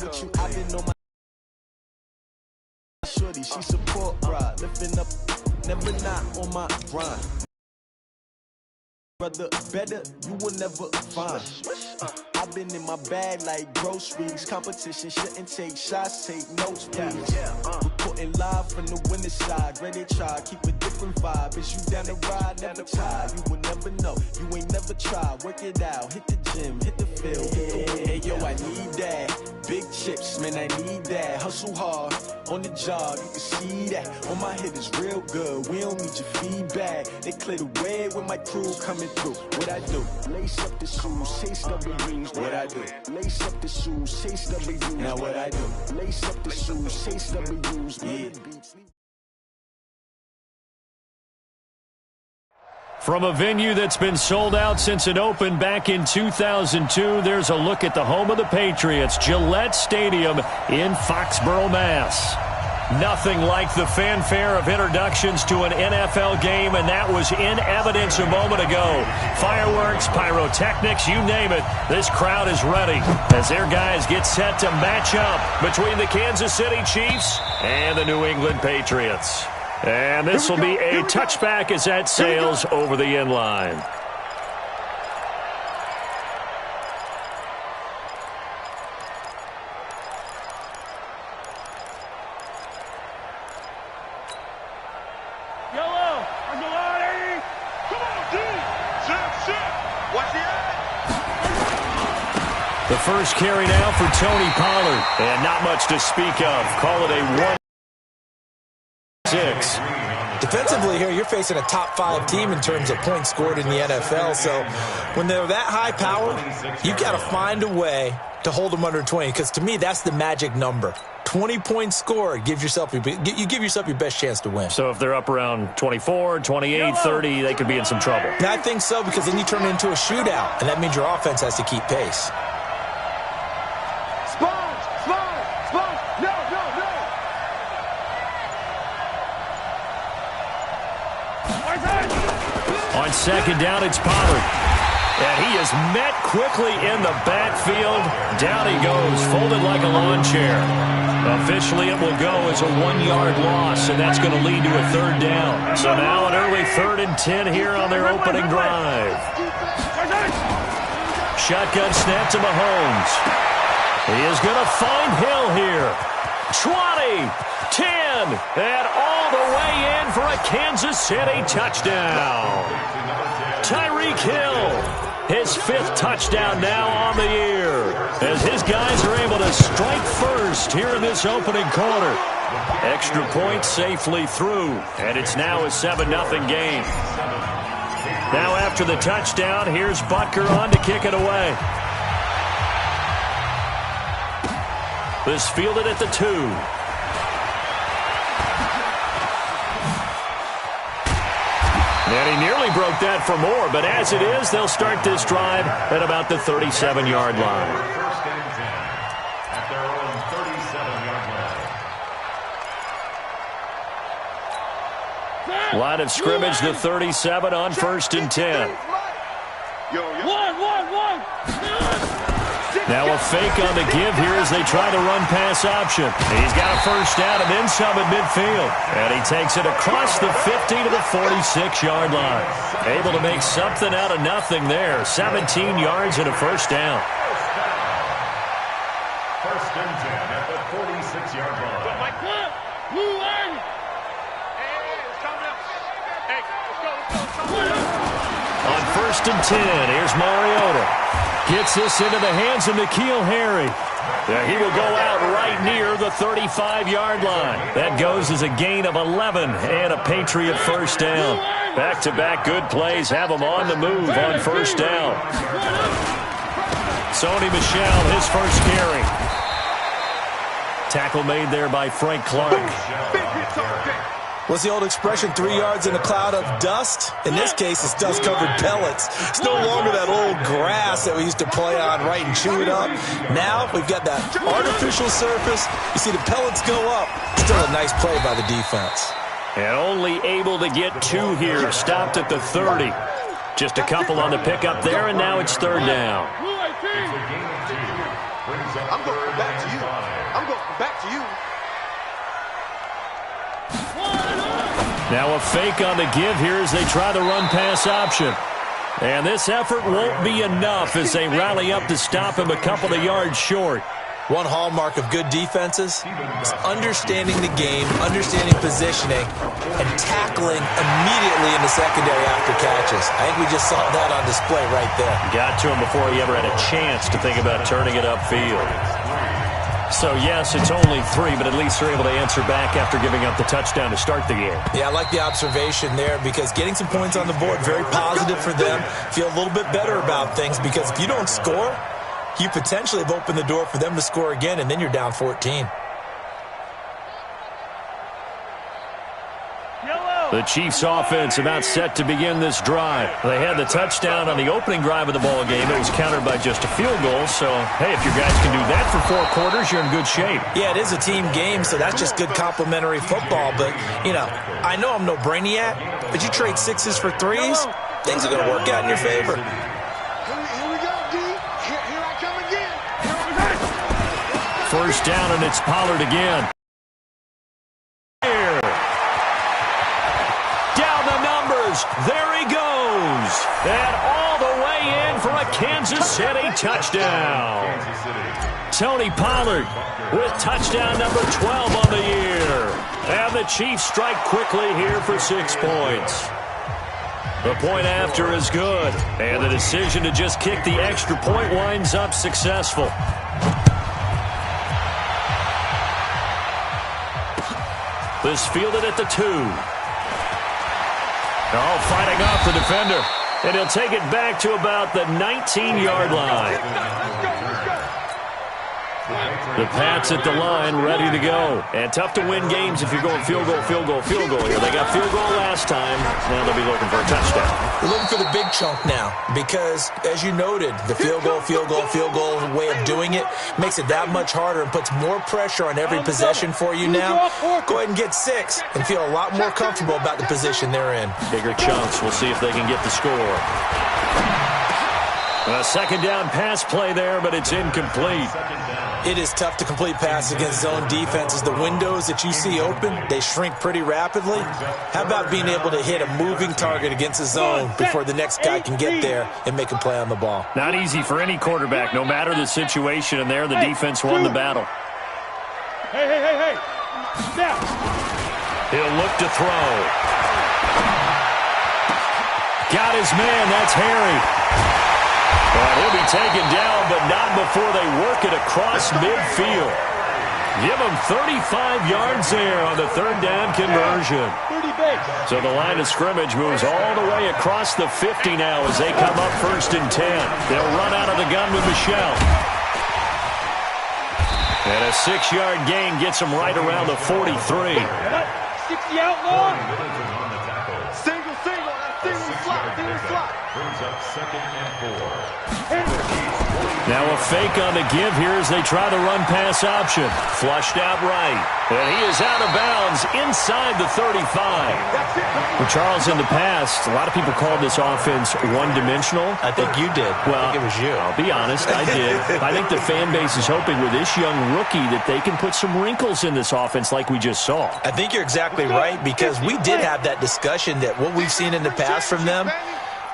with you, I've been on my shorty, she support ride, lifting up, never not on my grind. Brother, better, you will never find. I've been in my bag like groceries. Competition shouldn't take shots, take notes, please. Reporting live from the winning side. Ready to try, keep a different vibe. Is you down the ride, never tired. You will never know, you ain't never tried. Work it out, hit the gym, hit the field. Hey, yo, I need that. Big chips, man, I need that. Hustle hard, on the job, you can see that. On my head is real good, we don't need your feedback. They clear the way with my crew coming through. What I do? Lace up the shoes, chase W's. What I do? Lace up the shoes, chase W's. Now what I do? Lace up the shoes, chase W's. Yeah. From a venue that's been sold out since it opened back in 2002, there's a look at the home of the Patriots, Gillette Stadium in Foxborough, Mass. Nothing like the fanfare of introductions to an NFL game, and that was in evidence a moment ago. Fireworks, pyrotechnics, you name it. This crowd is ready as their guys get set to match up between the Kansas City Chiefs and the New England Patriots. And this will be a touchback as that sails over the end line. The first carry now for Tony Pollard. And not much to speak of. Call it a 1-6. Defensively here, you're facing a top-5 team in terms of points scored in the NFL. So when they're that high-powered, you've got to find a way to hold them under 20. Because to me, that's the magic number. 20 points scored, you give yourself your best chance to win. So if they're up around 24, 28, 30, they could be in some trouble. Yeah, I think so, because then you turn it into a shootout, and that means your offense has to keep pace. On second down, it's Pollard. And he is met quickly in the backfield. Down he goes, folded like a lawn chair. Officially, it will go as a 1-yard loss, and that's going to lead to a third down. So now an early 3rd and 10 here on their opening drive. Shotgun snap to Mahomes. He is going to find Hill here. 20, 10, and all the way in for a Kansas City touchdown. Tyreek Hill, his 5th touchdown now on the year, as his guys are able to strike first here in this opening quarter. Extra point safely through, and it's now a 7-0 game. Now after the touchdown, here's Butker on to kick it away. This fielded at the 2. And he nearly broke that for more, but as it is, they'll start this drive at about the 37-yard line. First and 10 at their own 37-yard line. Line of scrimmage, the 37 on 1st and 10. Now a fake on the give here as they try to run pass option. He's got a first down and then some at midfield. And he takes it across the 50 to the 46-yard line. Able to make something out of nothing there. 17 yards and a first down. First and 10 at the 46-yard line. On 1st and 10, here's Mariota. Gets this into the hands of N'Keal Harry. He will go out right near the 35-yard line. That goes as a gain of 11 and a Patriot first down. Back-to-back good plays have him on the move on first down. Sony Michel, his first carry. Tackle made there by Frank Clark. What's the old expression, 3 yards in a cloud of dust? In this case, it's dust-covered pellets. It's no longer that old grass that we used to play on, right, and chew it up. Now we've got that artificial surface. You see the pellets go up. Still a nice play by the defense. And only able to get 2 here. Stopped at the 30. Just a couple on the pickup there, and now it's 3rd down. I'm going back to you. I'm going back to you. Now a fake on the give here as they try the run-pass option. And this effort won't be enough as they rally up to stop him a couple of yards short. One hallmark of good defenses is understanding the game, understanding positioning, and tackling immediately in the secondary after catches. I think we just saw that on display right there. Got to him before he ever had a chance to think about turning it upfield. So, yes, it's only 3, but at least they're able to answer back after giving up the touchdown to start the game. Yeah, I like the observation there because getting some points on the board, very positive for them. Feel a little bit better about things because if you don't score, you potentially have opened the door for them to score again, and then you're down 14. The Chiefs' offense about set to begin this drive. They had the touchdown on the opening drive of the ball game. It was countered by just a field goal. So, hey, if your guys can do that for 4 quarters, you're in good shape. Yeah, it is a team game, so that's just good complimentary football. But, you know, I know I'm no brainiac, but you trade 6s for 3s, things are going to work out in your favor. First down, and it's Pollard again. Here. Down the numbers. There he goes. And all the way in for a Kansas City touchdown. Tony Pollard with touchdown number 12 on the year. And the Chiefs strike quickly here for 6 points. The point after is good. And the decision to just kick the extra point winds up successful. This fielded at the 2. Oh, fighting off the defender. And he'll take it back to about the 19-yard line. The Pats at the line, ready to go. And tough to win games if you're going field goal, field goal, field goal here. They got field goal last time. Now they'll be looking for a touchdown. They're looking for the big chunk now because, as you noted, the field goal way of doing it makes it that much harder and puts more pressure on every possession for you now. Go ahead and get 6 and feel a lot more comfortable about the position they're in. Bigger chunks. We'll see if they can get the score. A second down pass play there, but it's incomplete. It is tough to complete passes against zone defenses. The windows that you see open, they shrink pretty rapidly. How about being able to hit a moving target against a zone before the next guy can get there and make a play on the ball? Not easy for any quarterback, no matter the situation, and there the defense won the battle. Hey. Step. He'll look to throw. Got his man, that's Harry. Well, he'll be taken down, but not before they work it across midfield. Give him 35 yards there on the third down conversion. So the line of scrimmage moves all the way across the 50 now as they come up 1st and 10. They'll run out of the gun with Michel. And a 6-yard gain gets them right around the 43. 60 out long. Single slot. Brings up 2nd and 4. Now a fake on the give here as they try the run-pass option. Flushed out right. And he is out of bounds inside the 35. Well, Charles, in the past, a lot of people called this offense one-dimensional. I think you did. Well, I think it was you. I'll be honest, I did. I think the fan base is hoping with this young rookie that they can put some wrinkles in this offense like we just saw. I think you're exactly right because we did have that discussion that what we've seen in the past from them,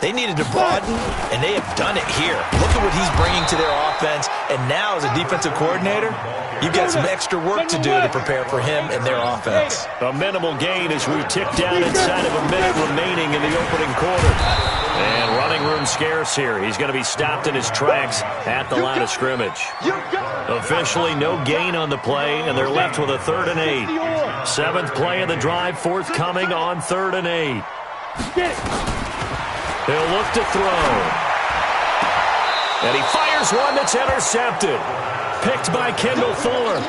they needed to broaden, and they have done it here. Look at what he's bringing to their offense, and now as a defensive coordinator, you've got some extra work to do to prepare for him and their offense. A minimal gain as we tick down inside of a minute remaining in the opening quarter. And running room scarce here. He's going to be stopped in his tracks at the line of scrimmage. Officially no gain on the play, and they're left with a 3rd and 8. 7th play of the drive, forthcoming on 3rd and 8. He'll look to throw. And he fires one that's intercepted. Picked by Kendall Fuller.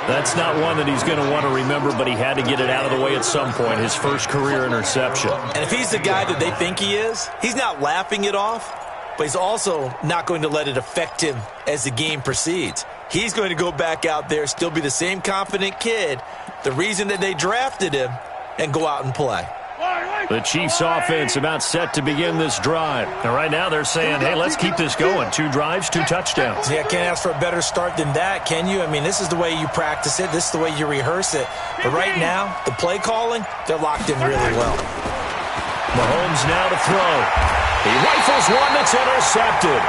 That's not one that he's going to want to remember, but he had to get it out of the way at some point. His first career interception. And if he's the guy that they think he is, he's not laughing it off, but he's also not going to let it affect him as the game proceeds. He's going to go back out there, still be the same confident kid, the reason that they drafted him, and go out and play. The Chiefs offense about set to begin this drive. And right now they're saying, hey, let's keep this going. 2 drives, 2 touchdowns. Yeah, can't ask for a better start than that, can you? I mean, this is the way you practice it. This is the way you rehearse it. But right now, the play calling, they're locked in really well. Mahomes now to throw. He rifles one that's intercepted.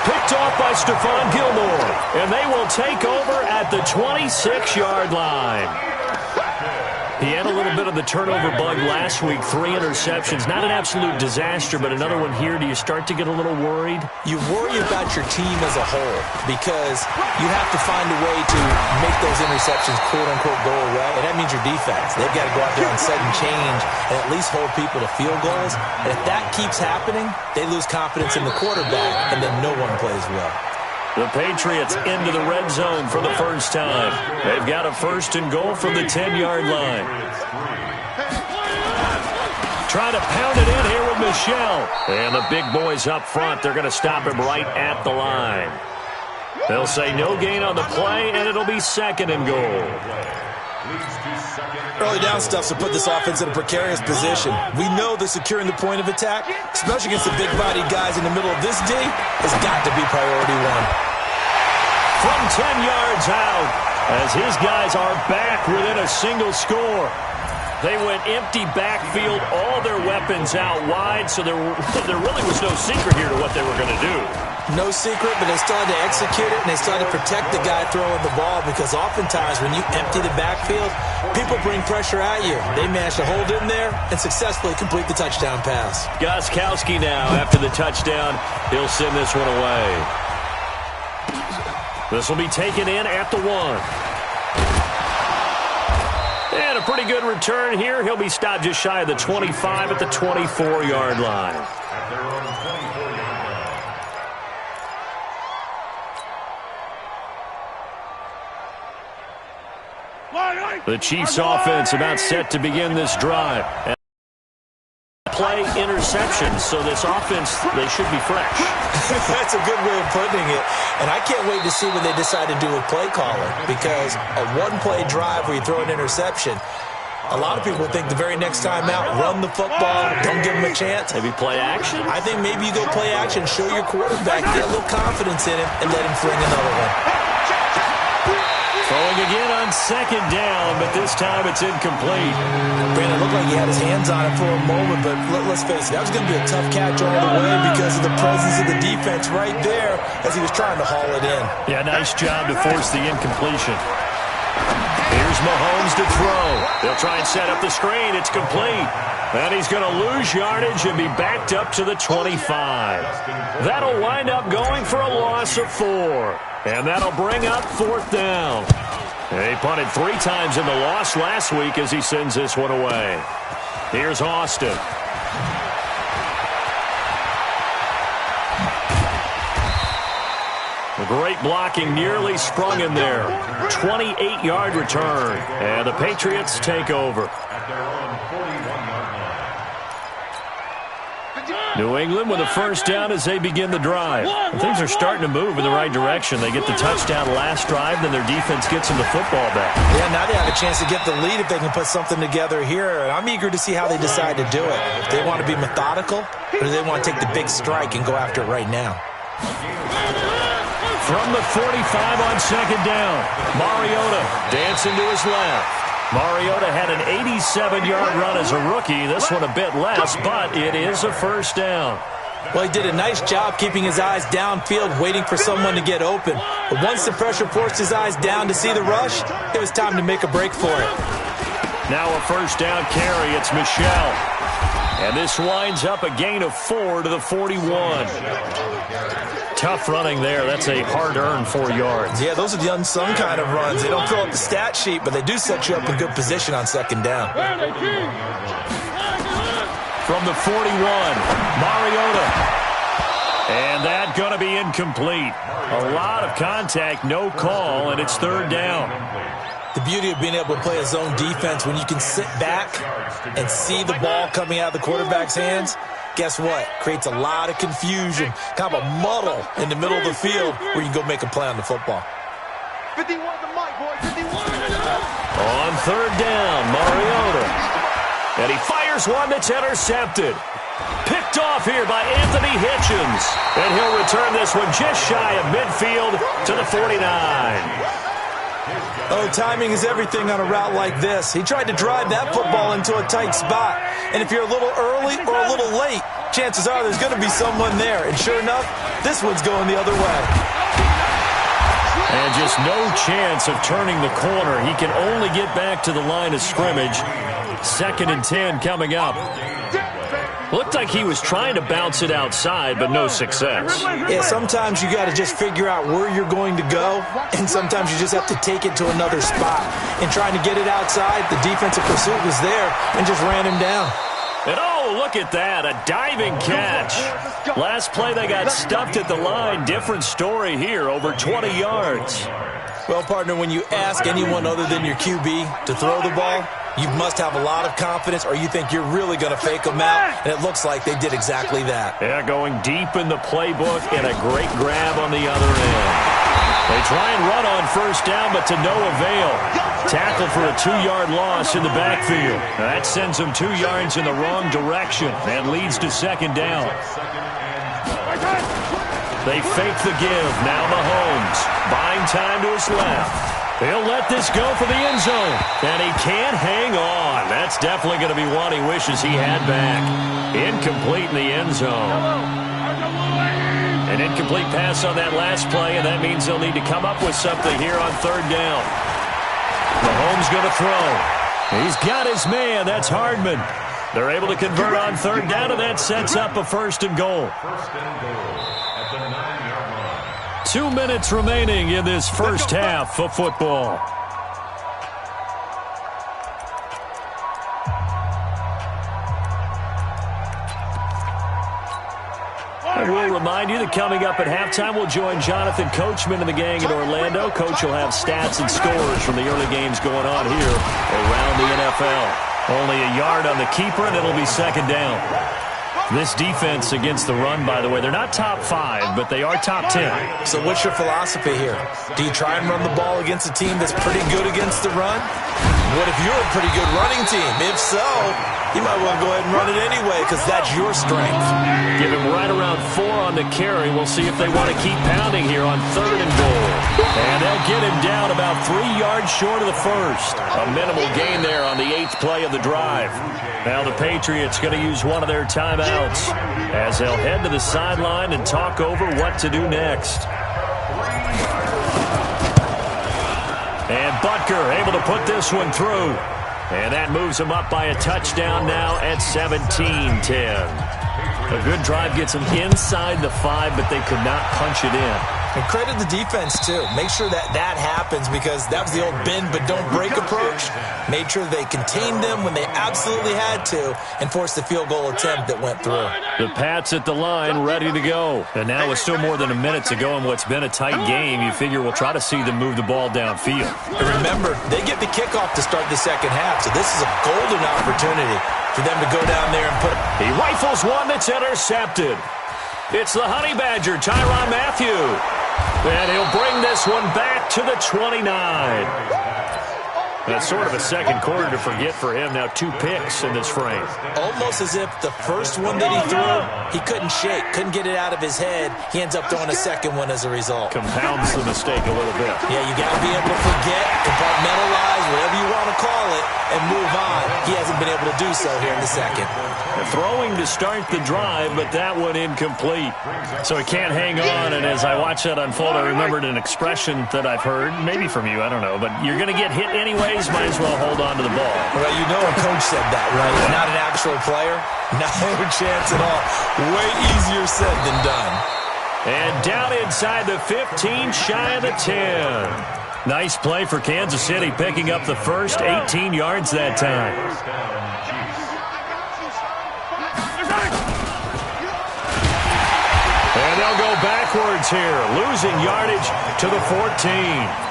Picked off by Stephon Gilmore. And they will take over at the 26-yard line. He had a little bit of the turnover bug last week, 3 interceptions. Not an absolute disaster, but another one here. Do you start to get a little worried? You worry about your team as a whole because you have to find a way to make those interceptions, quote-unquote, go away. And that means your defense. They've got to go out there and set and change and at least hold people to field goals. And if that keeps happening, they lose confidence in the quarterback, and then no one plays well. The Patriots into the red zone for the first time. They've got a 1st and goal from the 10-yard line. Trying to pound it in here with Michel. And the big boys up front, they're going to stop him right at the line. They'll say no gain on the play, and it'll be 2nd and goal. Early down stuff to put this offense in a precarious position. We know that securing the point of attack, especially against the big-bodied guys in the middle of this D, has got to be priority 1. From 10 yards out, as his guys are back within a single score. They went empty backfield, all their weapons out wide, so there really was no secret here to what they were going to do. No secret, but they still had to execute it, and they still had to protect the guy throwing the ball because oftentimes when you empty the backfield, people bring pressure at you. They managed to hold in there and successfully complete the touchdown pass. Gostkowski now, after the touchdown, he'll send this one away. This will be taken in at the 1. And a pretty good return here. He'll be stopped just shy of the 25 at the 24-yard line. At their own 24-yard line. The Chiefs offense about set to begin this drive. Play interceptions, so this offense, they should be fresh. That's a good way of putting it. And I can't wait to see what they decide to do with play calling because a one-play drive where you throw an interception, a lot of people think the very next time out, run the football, don't give them a chance. Maybe play action? I think maybe you go play action, show your quarterback, get a little confidence in him, and let him fling another one. Throwing again on 2nd down, but this time it's incomplete. Brandon, it looked like he had his hands on it for a moment, but let's face it, that was going to be a tough catch all the way because of the presence of the defense right there as he was trying to haul it in. Yeah, nice job to force the incompletion. Here's Mahomes to throw. They'll try and set up the screen. It's complete. And he's going to lose yardage and be backed up to the 25. That'll wind up going for a loss of 4. And that'll bring up 4th down. He punted 3 times in the loss last week as he sends this one away. Here's Austin. Great blocking, nearly sprung him there. 28-yard return. And the Patriots take over. At their own 41-yard line. New England with a 1st down as they begin the drive. Things are starting to move in the right direction. They get the touchdown last drive, then their defense gets them the football back. Yeah, now they have a chance to get the lead if they can put something together here. And I'm eager to see how they decide to do it. If they want to be methodical, or do they want to take the big strike and go after it right now? From the 45 on 2nd down, Mariota dancing to his left. Mariota had an 87-yard run as a rookie. This one a bit less, but it is a 1st down. Well, he did a nice job keeping his eyes downfield, waiting for someone to get open. But once the pressure forced his eyes down to see the rush, it was time to make a break for it. Now a 1st down carry. It's Michel. And this winds up a gain of 4 to the 41. Tough running there. That's a hard-earned 4 yards. Yeah, those are the unsung kind of runs. They don't fill up the stat sheet, but they do set you up in good position on 2nd down. From the 41, Mariota. And that going to be incomplete. A lot of contact, no call, and it's 3rd down. The beauty of being able to play a zone defense when you can sit back and see the ball coming out of the quarterback's hands, guess what? Creates a lot of confusion, kind of a muddle in the middle of the field where you can go make a play on the football. 51 the mic, boy. 51. On 3rd down, Mariota. And he fires Here's one that's intercepted. Picked off here by Anthony Hitchens. And he'll return this one just shy of midfield to the 49. Oh, timing is everything on a route like this. He tried to drive that football into a tight spot. And if you're a little early or a little late, chances are there's going to be someone there. And sure enough, this one's going the other way. And just no chance of turning the corner. He can only get back to the line of scrimmage. 2nd and 10 coming up. Looked like he was trying to bounce it outside, but no success. Yeah, sometimes you got to just figure out where you're going to go, and sometimes you just have to take it to another spot. And trying to get it outside, the defensive pursuit was there and just ran him down. And oh, look at that, a diving catch. Last play they got stuffed at the line. Different story here, over 20 yards. Well, partner, when you ask anyone other than your QB to throw the ball, you must have a lot of confidence, or you think you're really going to fake them out, and it looks like they did exactly that. Yeah, going deep in the playbook and a great grab on the other end. They try and run on first down, but to no avail. Tackle for a 2-yard loss in the backfield. That sends them 2 yards in the wrong direction and leads to 2nd down. They fake the give. Now Mahomes buying time to his left. He'll let this go for the end zone. And he can't hang on. That's definitely going to be one he wishes he had back. Incomplete in the end zone. An incomplete pass on that last play, and that means they'll need to come up with something here on 3rd down. Mahomes going to throw. He's got his man. That's Hardman. They're able to convert on 3rd down, and that sets up a 1st and goal. 2 minutes remaining in this first half of football. I will remind you that coming up at halftime, we'll join Jonathan Coachman and the gang in Orlando. Coach will have stats and scores from the early games going on here around the NFL. Only a yard on the keeper, and it'll be 2nd down. This defense against the run, by the way, they're not top 5, but they are top 10. So what's your philosophy here? Do you try and run the ball against a team that's pretty good against the run? What if you're a pretty good running team? If so, you might want to go ahead and run it anyway because that's your strength. Give him right around 4 on the carry. We'll see if they want to keep pounding here on 3rd and goal. And they'll get him down about 3 yards short of the 1st. A minimal gain there on the 8th play of the drive. Now the Patriots going to use one of their timeouts as they'll head to the sideline and talk over what to do next. And Butker able to put this one through. And that moves them up by a touchdown now at 17-10. A good drive gets them inside the 5, but they could not punch it in. And credit the defense, too. Make sure that that happens because that was the old bend but don't break approach. Made sure they contained them when they absolutely had to and forced the field goal attempt that went through. The Pats at the line ready to go. And now with still more than a minute to go in what's been a tight game, you figure we'll try to see them move the ball downfield. And remember, they get the kickoff to start the 2nd half, so this is a golden opportunity for them to go down there and put it. He rifles one that's intercepted. It's the Honey Badger, Tyrann Mathieu. And he'll bring this one back to the 29. That's sort of a second quarter to forget for him. Now 2 picks in this frame. Almost as if the first one that he threw, he couldn't shake, couldn't get it out of his head. He ends up throwing a second one as a result. Compounds the mistake a little bit. Yeah, you got to be able to forget, compartmentalize, whatever you want to call it, and move on. He hasn't been able to do so here in the second. Throwing to start the drive, but that one incomplete. So he can't hang on, and as I watch that unfold, I remembered an expression that I've heard, maybe from you, I don't know, but you're going to get hit anyways, might as well hold on to the ball. Well, you know a coach said that, right? He's not an actual player. Not a chance at all. Way easier said than done. And down inside the 15, shy of the 10. Nice play for Kansas City, picking up the first 18 yards that time. And they'll go backwards here, losing yardage to the 14.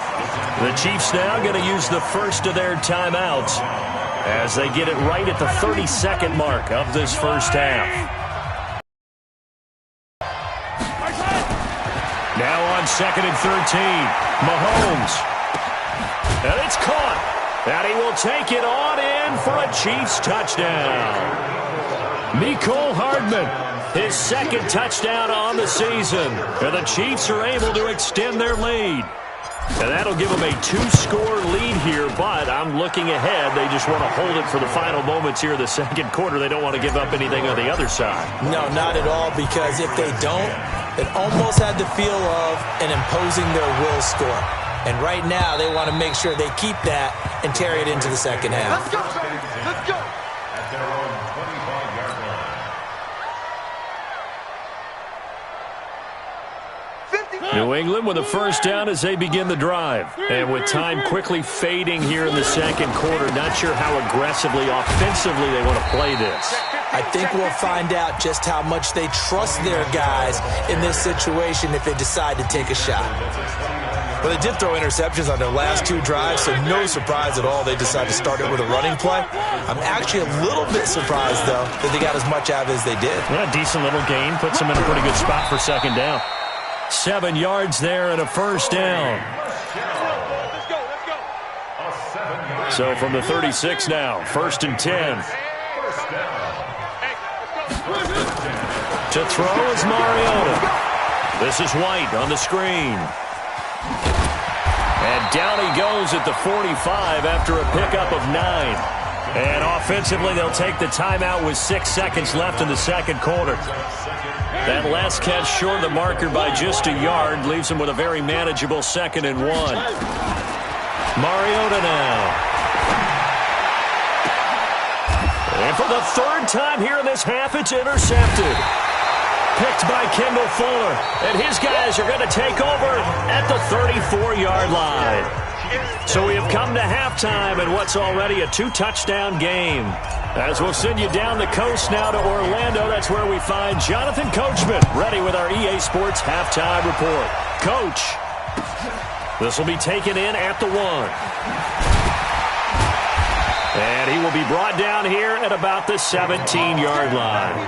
The Chiefs now going to use the first of their timeouts as they get it right at the 32nd mark of this first half. Now on 2nd and 13, Mahomes. And it's caught. And he will take it on in for a Chiefs touchdown. Mecole Hardman, his second touchdown on the season. And the Chiefs are able to extend their lead. And that'll give them a 2-score lead here, but I'm looking ahead. They just want to hold it for the final moments here in the second quarter. They don't want to give up anything on the other side. No, not at all, because if they don't, it almost had the feel of an imposing their will score. And right now, they want to make sure they keep that and carry it into the second half. Let's go, baby. Let's go. At their own 25-yard line. New England with a first down as they begin the drive. And with time quickly fading here in the second quarter, not sure how aggressively, offensively they want to play this. I think we'll find out just how much they trust their guys in this situation if they decide to take a shot. Well, they did throw interceptions on their last 2 drives, so no surprise at all they decided to start it with a running play. I'm actually a little bit surprised, though, that they got as much out of it as they did. Well, a decent little gain puts them in a pretty good spot for second down. 7 yards there and a first down. Let's go. So from the 36 now, 1st and 10. To throw is Mariota. This is White on the screen. And down he goes at the 45 after a pickup of 9. And offensively, they'll take the timeout with 6 seconds left in the second quarter. That last catch short of the marker by just a yard leaves him with a very manageable 2nd and 1. Mariota now. And for the 3rd time here in this half, it's intercepted. Picked by Kendall Fuller. And his guys are going to take over at the 34-yard line. So we have come to halftime in what's already a 2-touchdown game. As we'll send you down the coast now to Orlando, that's where we find Jonathan Coachman, ready with our EA Sports halftime report. Coach, this will be taken in at the 1. And he will be brought down here at about the 17-yard line.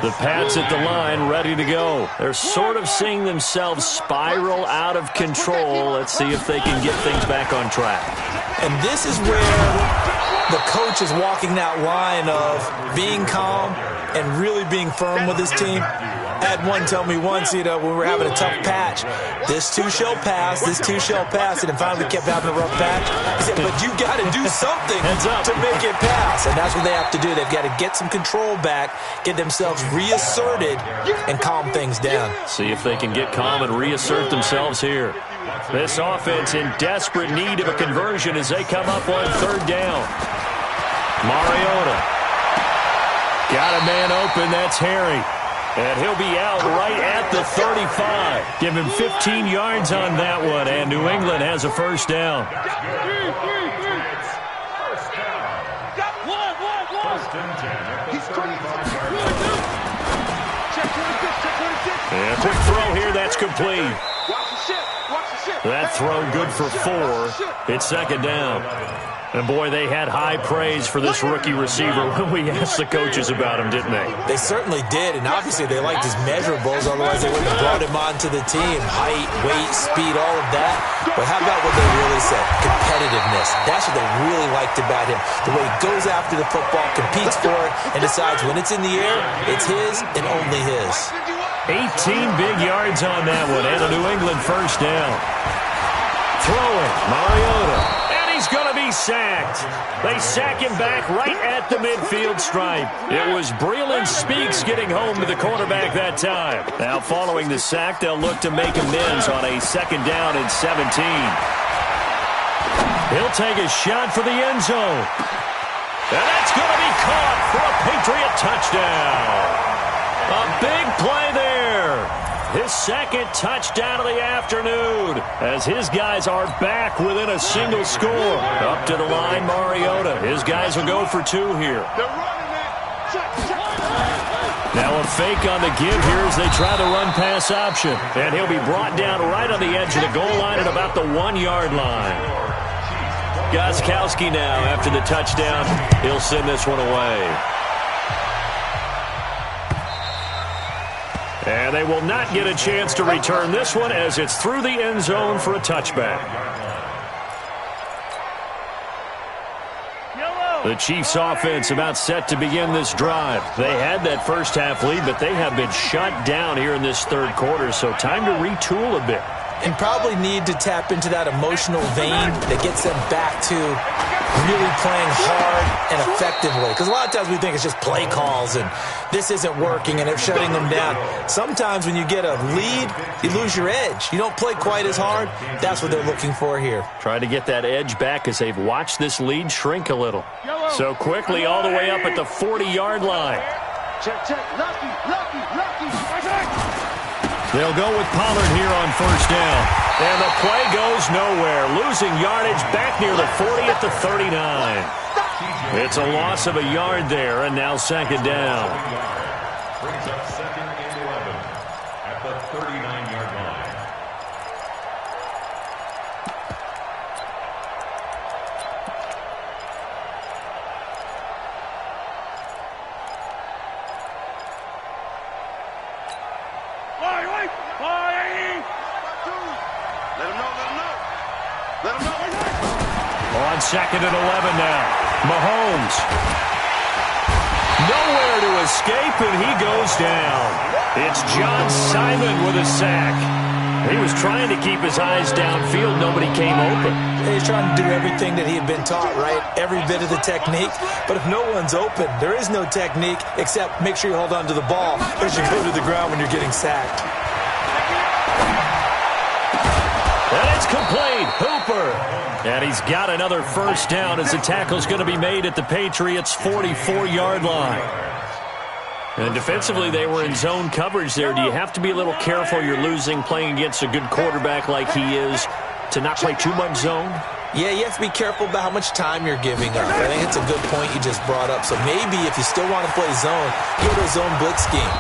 The Pats at the line, ready to go. They're sort of seeing themselves spiral out of control. Let's see if they can get things back on track. And this is where the coach is walking that line of being calm and really being firm with his team. I had one tell me once, when we were having a tough patch, this too shall pass, this too shall pass, and it finally kept having a rough patch. He said, but you got to do something to make it pass, and that's what they have to do. They've got to get some control back, get themselves reasserted, and calm things down. See if they can get calm and reassert themselves here. This offense in desperate need of a conversion as they come up on 3rd down. Mariota. Got a man open, that's Harry. And he'll be out right at the 35. Give him 15 yards on that one, and New England has a first down. And a quick throw here, that's complete. That throw good for 4. It's 2nd down. And, boy, they had high praise for this rookie receiver when we asked the coaches about him, didn't they? They certainly did, and obviously they liked his measurables. Otherwise, they wouldn't have brought him onto the team. Height, weight, speed, all of that. But how about what they really said? Competitiveness. That's what they really liked about him. The way he goes after the football, competes for it, and decides when it's in the air, it's his and only his. 18 big yards on that one, and a New England first down. Throwing, Mariota. He's going to be sacked. They sack him back right at the midfield stripe. It was Breeland Speaks getting home to the quarterback that time. Now following the sack, they'll look to make amends on a 2nd down and 17. He'll take a shot for the end zone. And that's going to be caught for a Patriot touchdown. A big play there. His 2nd touchdown of the afternoon as his guys are back within a single score. Up to the line, Mariota. His guys will go for 2 here. Now a fake on the give here as they try the run-pass option. And he'll be brought down right on the edge of the goal line at about the 1-yard line. Gostkowski now after the touchdown. He'll send this one away. And they will not get a chance to return this one as it's through the end zone for a touchback. The Chiefs offense about set to begin this drive. They had that first half lead, but they have been shut down here in this third quarter, so time to retool a bit. And probably need to tap into that emotional vein that gets them back to really playing hard and effectively. Because a lot of times we think it's just play calls and this isn't working and they're shutting them down. Sometimes when you get a lead, you lose your edge. You don't play quite as hard. That's what they're looking for here. Trying to get that edge back as they've watched this lead shrink a little. So quickly all the way up at the 40-yard line. Check, check. Lucky, lucky, lucky. They'll go with Pollard here on first down. And the play goes nowhere. Losing yardage back near the 40 at the 39. It's a loss of a yard there, and now second down. Brings up second and 11 at the 39-yard line. On second and 11 now. Mahomes. Nowhere to escape, and he goes down. It's John Simon with a sack. He was trying to keep his eyes downfield. Nobody came open. He's trying to do everything that he had been taught, right? Every bit of the technique. But if no one's open, there is no technique except make sure you hold on to the ball as you go to the ground when you're getting sacked. And it's complete. Hooper. And he's got another first down as the tackle's going to be made at the Patriots' 44-yard line. And defensively, they were in zone coverage there. Do you have to be a little careful you're losing playing against a good quarterback like he is to not play too much zone? Yeah, you have to be careful about how much time you're giving up. I think it's a good point you just brought up. So maybe if you still want to play zone, go to a zone blitz scheme.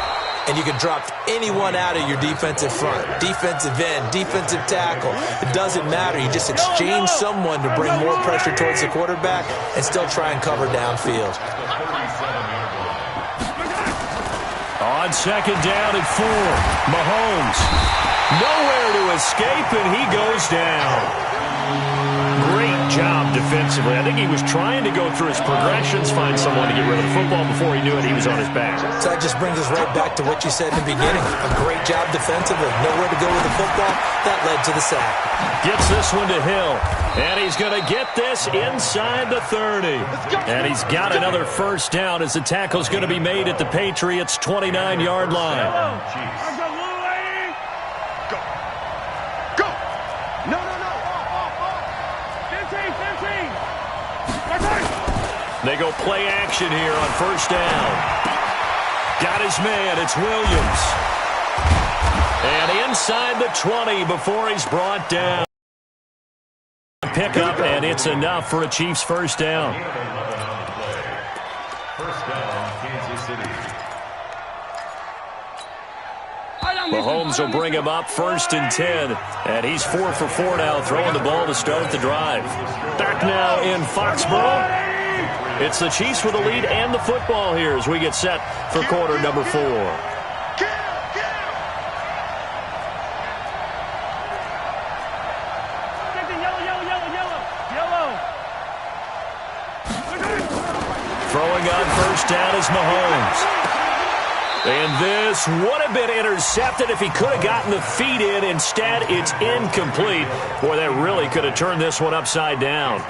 And you can drop anyone out of your defensive front, defensive end, defensive tackle. It doesn't matter. You just exchange someone to bring more pressure towards the quarterback and still try and cover downfield. On second down at 4, Mahomes. Nowhere to escape, and he goes down. Great job defensively. I think he was trying to go through his progressions, find someone to get rid of the football. Before he knew it, he was on his back. So that just brings us right back to what you said in the beginning. A great job defensively. Nowhere to go with the football. That led to the sack. Gets this one to Hill. And he's going to get this inside the 30. And he's got another first down as the tackle's going to be made at the Patriots' 29-yard line. They go play action here on first down. Got his man. It's Williams. And inside the 20 before he's brought down. Pick up, and it's enough for a Chiefs first down. First down, Kansas City. Mahomes will bring him up first and 10. And he's 4 for 4 now, throwing the ball to start the drive. Back now in Foxborough. It's the Chiefs with the lead and the football here as we get set for quarter number 4. Throwing on first down is Mahomes. And this would have been intercepted if he could have gotten the feet in. Instead, it's incomplete. Boy, that really could have turned this one upside down.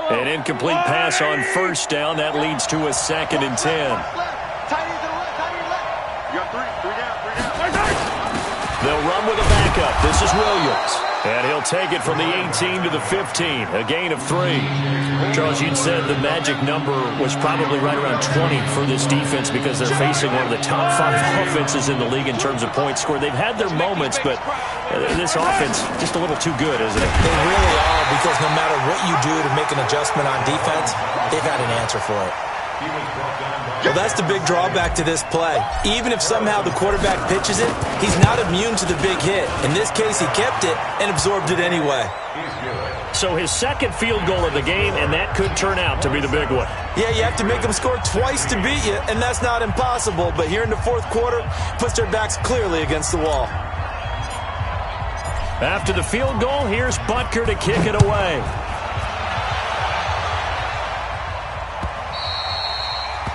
An incomplete pass on first down. That leads to a second and 10. They'll run with a backup. This is Williams. And he'll take it from the 18 to the 15, a gain of 3. Charles, you'd said the magic number was probably right around 20 for this defense because they're facing one of the top 5 offenses in the league in terms of points scored. They've had their moments, but this offense just a little too good, isn't it? They really are, because no matter what you do to make an adjustment on defense, they've got an answer for it. Well, that's the big drawback to this play. Even if somehow the quarterback pitches it, he's not immune to the big hit. In this case, he kept it and absorbed it anyway. So his second field goal of the game, and that could turn out to be the big one. Yeah, you have to make them score twice to beat you, and that's not impossible. But here in the fourth quarter, puts their backs clearly against the wall. After the field goal, here's Butker to kick it away.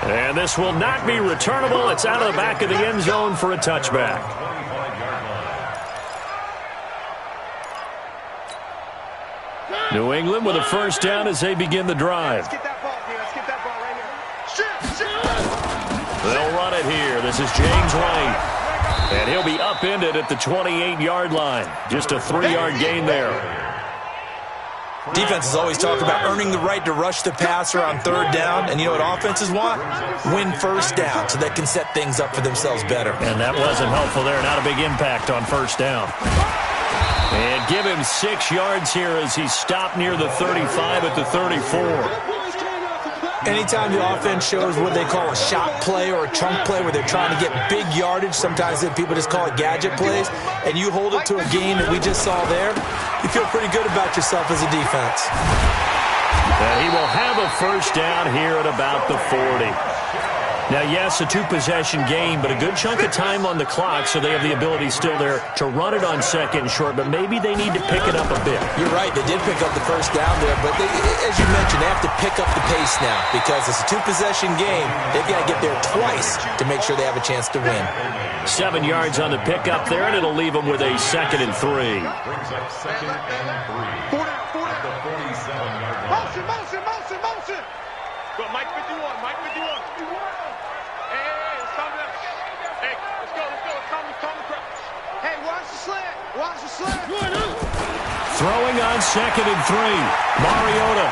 And this will not be returnable. It's out of the back of the end zone for a touchback. New England with a first down as they begin the drive. Let's get that ball, dude. Let's get that ball right here. They'll run it here. This is James White. And he'll be upended at the 28-yard line. Just a 3-yard gain there. Defenses always talk about earning the right to rush the passer on third down. And you know what offenses want? Win first down so they can set things up for themselves better. And that wasn't helpful there. Not a big impact on first down. And give him 6 yards here as he stopped near the 35 at the 34. Anytime the offense shows what they call a shot play or a chunk play where they're trying to get big yardage, sometimes people just call it gadget plays, and you hold it to a gain that we just saw there, you feel pretty good about yourself as a defense. And he will have a first down here at about the 40. Now, yes, a 2-possession game, but a good chunk of time on the clock, so they have the ability still there to run it on second and short, but maybe they need to pick it up a bit. You're right. They did pick up the first down there, but as you mentioned, they have to pick up the pace now because it's a 2-possession game. They've got to get there twice to make sure they have a chance to win. 7 yards on the pickup there, and it'll leave them with a 2nd and 3. Brings up 2nd and 3. At the 47-yard line. Motion. Go, Mike 51, Mike 51. Hey, it's time to... Hey, let's go. It's time to crouch. Hey, watch the slant. Throwing on 2nd and 3. Mariota.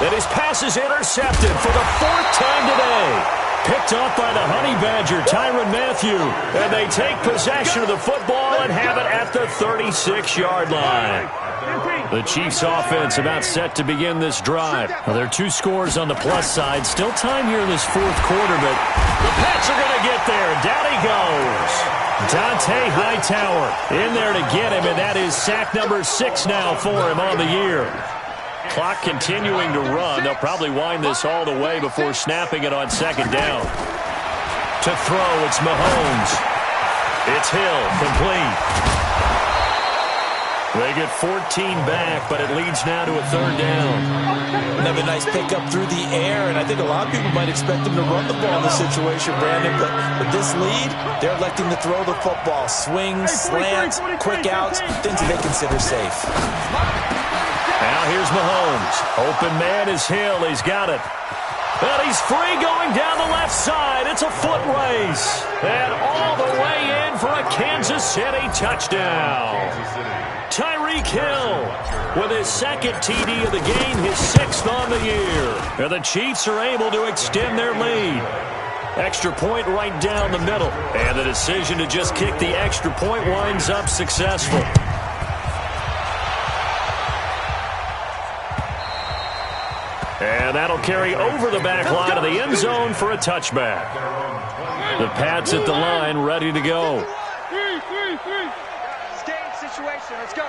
And his pass is intercepted for the 4th time today. Picked off by the Honey Badger, Tyrann Mathieu. And they take possession of the football and have it at the 36-yard line. The Chiefs offense about set to begin this drive. Well, there are 2 scores on the plus side. Still time here in this fourth quarter, but the Pats are going to get there. Down he goes. Dante Hightower in there to get him, and that is sack number 6 now for him on the year. Clock continuing to run. They'll probably wind this all the way before snapping it on 2nd down. To throw, it's Mahomes. It's Hill, complete. They get 14 back, but it leads now to a 3rd down. Another nice pickup through the air, and I think a lot of people might expect them to run the ball in this situation, Brandon, but with this lead, they're electing to throw the football. Swings, slants, quick outs, things that they consider safe. Now here's Mahomes. Open man is Hill. He's got it. And he's free going down the left side. It's a foot race. And all the way in for a Kansas City touchdown. Tyreek Hill with his 2nd TD of the game, his 6th on the year. And the Chiefs are able to extend their lead. Extra point right down the middle. And the decision to just kick the extra point winds up successful. And that'll carry over the back line of the end zone for a touchback. The Pats at the line ready to go. Game situation. Let's go.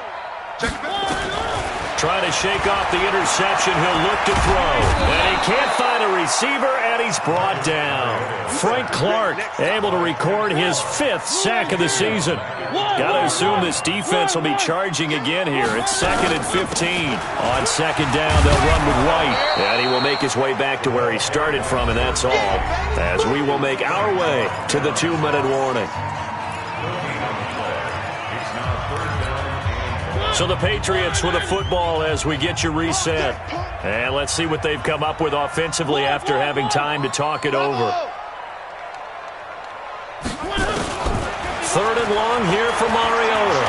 Trying to shake off the interception. He'll look to throw. And he can't find a receiver, and he's brought down. Frank Clark able to record his 5th sack of the season. Got to assume this defense will be charging again here. It's 2nd and 15. On 2nd down, they'll run with White. And he will make his way back to where he started from, and that's all. As we will make our way to the 2-minute warning. So the Patriots with a football as we get you reset. And let's see what they've come up with offensively after having time to talk it over. 3rd and long here for Mariota.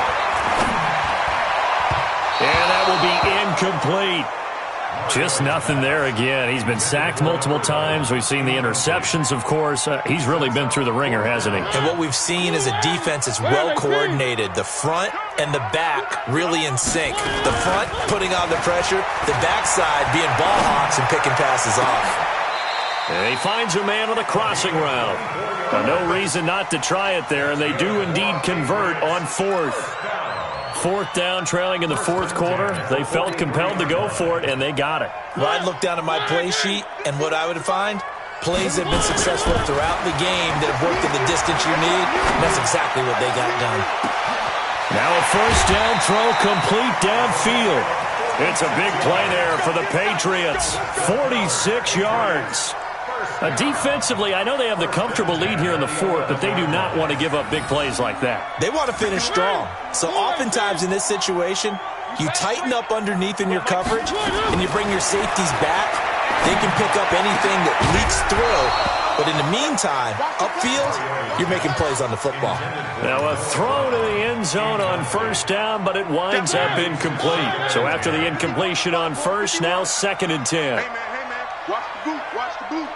Just nothing there again. He's been sacked multiple times. We've seen the interceptions, of course. He's really been through the ringer, hasn't he? And what we've seen is a defense that's well coordinated. The front and the back really in sync. The front putting on the pressure, the backside being ball hawks and picking passes off. And he finds a man on the crossing route. No reason not to try it there, and they do indeed convert on 4th. 4th down, trailing in the 4th quarter. They felt compelled to go for it, and they got it. Well, I'd look down at my play sheet, and what I would find, plays that have been successful throughout the game that have worked at the distance you need, and that's exactly what they got done. Now a 1st down throw complete downfield. It's a big play there for the Patriots. 46 yards. Defensively, I know they have the comfortable lead here in the 4th, but they do not want to give up big plays like that. They want to finish strong. So oftentimes in this situation, you tighten up underneath in your coverage, and you bring your safeties back. They can pick up anything that leaks through. But in the meantime, upfield, you're making plays on the football. Now a throw to the end zone on 1st down, but it winds up incomplete. So after the incompletion on 1st, now 2nd and 10. Hey, man, watch the boot, watch the boot.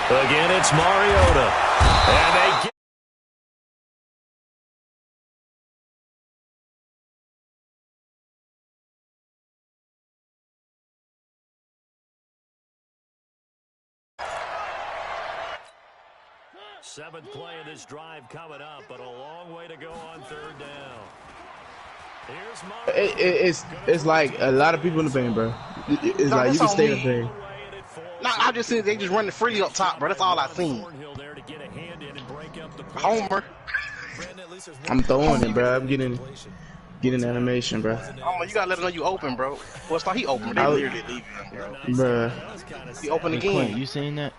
Again, it's Mariota. And they get... Seventh play of this drive coming up, but a long way to go on 3rd down. Here's Mariota. It's like a lot of people in the paint, bro. It's like you can stay in the paint. No, I just see they just running freely up top, bro. That's all I seen. Homer. I'm throwing it, bro. I'm getting animation, bro. Oh, you gotta let him know you open, bro. Well, it's like he open. They literally leaving him, bro. Bruh. He open again. Quinn, you seen that?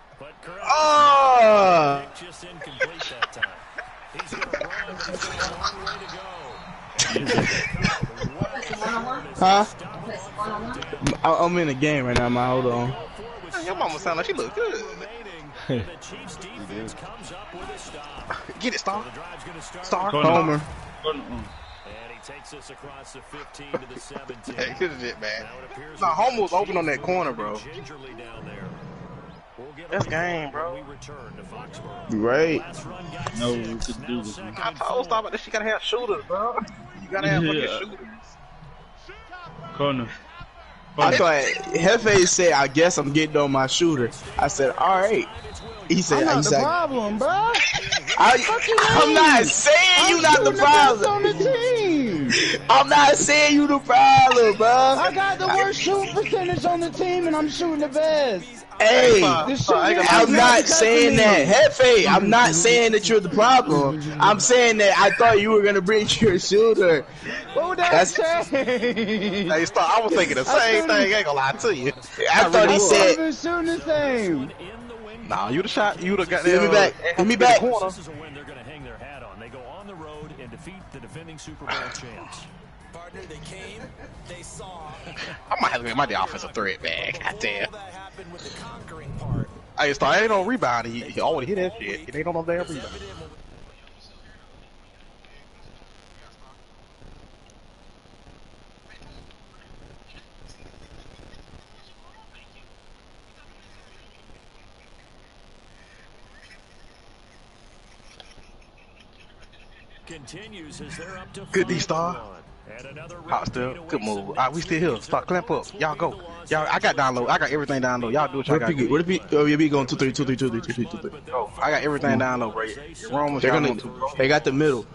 Oh! Huh? I'm in the game right now, man. Hold on. Your mama sound like she look good. Get it, Star. Star. Homer. And he takes us across the 15 to the 17. Hey, this is it, man. Nah, Homer was open on that corner, bro. That's game, bro. Right. No, we could do this. I told Star about this. You gotta have shooters, bro. You gotta have fucking shooters. Corner. I thought Hefe said, I guess I'm getting on my shooter. I said, all right. He said, I'm not the problem, bro. I'm not saying you not the problem. On the team. I'm not saying you the problem, bro. I got the worst shooting percentage on the team, and I'm shooting the best. Hey, I'm not saying that. Hefe, I'm not saying that you're the problem. I'm saying that I thought you were going to bring your shooter. What would that say? Hey, Star, I was thinking the same thing. I ain't gonna lie to you. I thought he said. I've been shooting the same. Nah, you the shot. You the got Give me back. Give me back. This is a win they're going to hang their hat on. They go on the road and defeat the defending Super Bowl champs. Partner, they came, they saw. I might have to get my offensive threat back. God damn. That happened with the conquering part. Hey, Star, ain't no rebound. He always hit that shit. It ain't on no damn rebound. Continues as they're up to Good D Star. Hot still. Good move. All right, we still here. Start clamp up. Y'all go. Y'all, I got download. I got everything download. Y'all do what y'all got. What if he? Oh, yeah, we going 2-3, 2-3, 2-3, 2-3, 2-3. Oh, I got everything download, bro. Romans, They got the middle.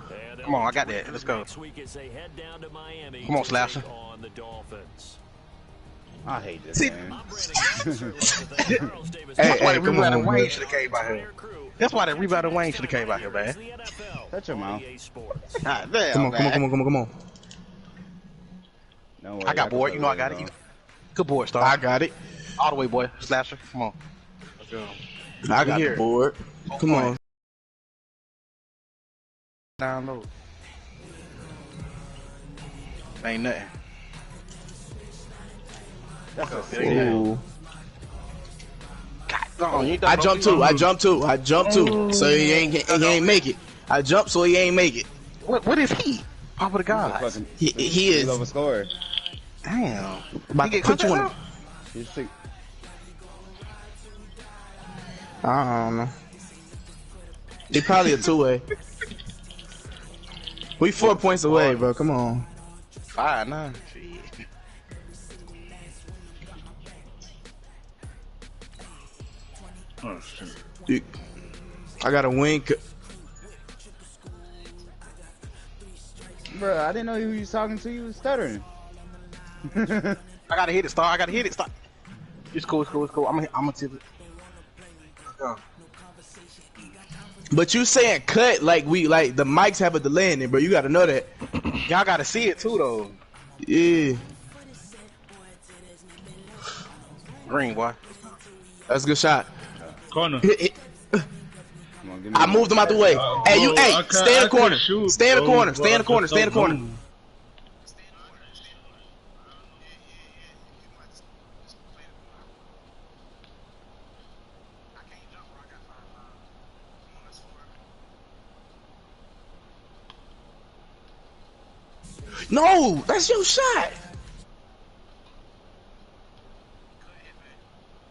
Come on, I got that. Let's go. Come on, Slasher. I hate this, man. That's why the rebounding Wayne should have came by here. That's why that rebounding Wayne should have came by here, man. Shut your mouth. God damn, Come on. No way, I got board. You know I got it. Good board, Star. I got it. All the way, boy. Slasher. Come on. Let's go. I got the board. Come on. Download. Ain't nothing. Ooh. God, I jumped too. So he ain't make it. I jumped so he ain't make it. What is he? Oh, what a god. He is. Over scorer. Damn. About to put you on. He's sick. I don't know. He probably a two-way. We 4 points away, bro. Come on. 5-9. Oh shit. Dude, I got a wink. Bro, I didn't know who you was talking to. You was stuttering. I gotta hit it, Star. I gotta hit it, Star. It's cool, it's cool, it's cool. I'm gonna tip it. But you saying cut like the mics have a delay in it, bro. You gotta know that. Y'all gotta see it too, though. Yeah. Green, boy. That's a good shot. Corner. I moved him out the way. Hey, you, hey, stay in the corner. Stay in the corner. Stay in the corner. Stay in the corner. No, that's your shot.